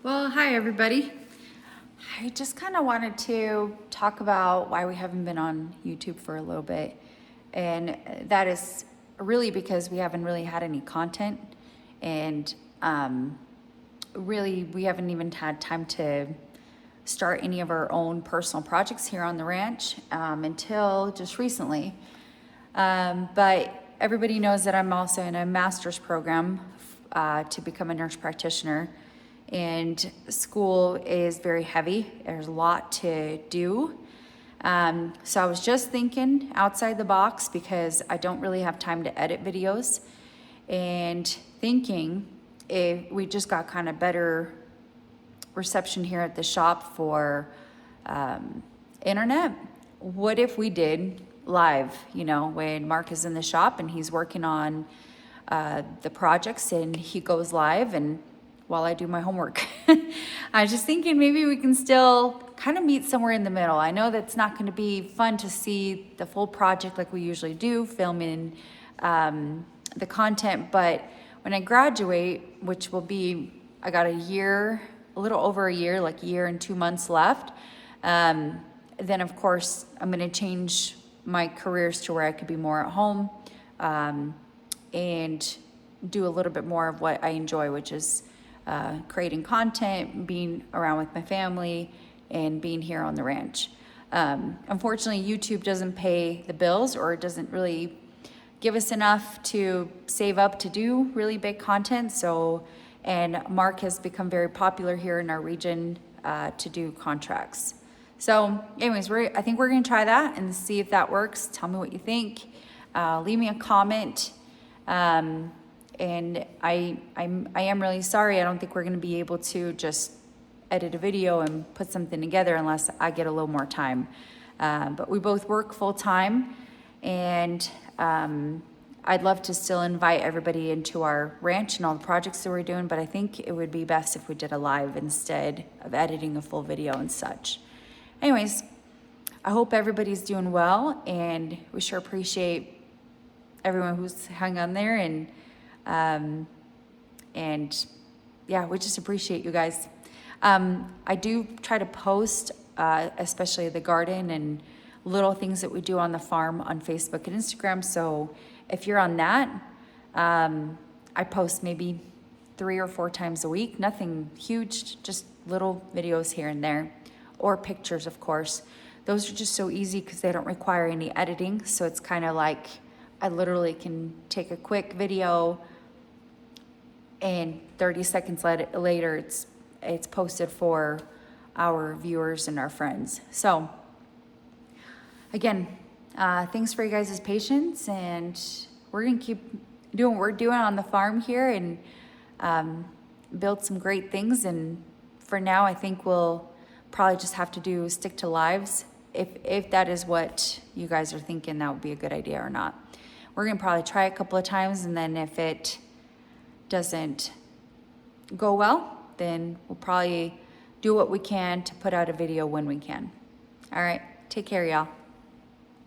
Well, hi everybody. I just kind of wanted to talk about why we haven't been on YouTube for a little bit. And that is really because we haven't really had any content. And really, we haven't even had time to start any of our own personal projects here on the ranch until just recently. But everybody knows that I'm also in a master's program to become a nurse practitioner. And school is very heavy. There's a lot to do. So I was just thinking outside the box because I don't really have time to edit videos, and thinking if we just got kind of better reception here at the shop for internet, what if we did live, when Mark is in the shop and he's working on the projects and he goes live and while I do my homework. I was just thinking maybe we can still kind of meet somewhere in the middle. I know that's not going to be fun to see the full project like we usually do, filming the content, but when I graduate, which will be, I got a little over a year, like a year and 2 months left, then of course I'm going to change my careers to where I could be more at home and do a little bit more of what I enjoy, which is creating content, being around with my family, and being here on the ranch. Unfortunately, YouTube doesn't pay the bills, or it doesn't really give us enough to save up to do really big content. And Mark has become very popular here in our region to do contracts. So anyways, I think we're gonna try that and see if that works. Tell me what you think. Leave me a comment. And I am really sorry. I don't think we're going to be able to just edit a video and put something together unless I get a little more time. But we both work full time, and I'd love to still invite everybody into our ranch and all the projects that we're doing, but I think it would be best if we did a live instead of editing a full video and such. Anyways, I hope everybody's doing well, and we sure appreciate everyone who's hung on there, and yeah, we just appreciate you guys. I do try to post, especially the garden and little things that we do on the farm on Facebook and Instagram. So if you're on that, I post maybe 3 or 4 times a week, nothing huge, just little videos here and there, or pictures, of course. Those are just so easy because they don't require any editing. So it's kind of like I literally can take a quick video and 30 seconds later it's posted for our viewers and our friends. So again, thanks for you guys' patience, and we're gonna keep doing what we're doing on the farm here and build some great things. And for now, I think we'll probably just have to stick to lives. If that is what you guys are thinking, that would be a good idea or not. We're gonna probably try a couple of times, and then if it doesn't go well, then we'll probably do what we can to put out a video when we can. All right, take care, y'all.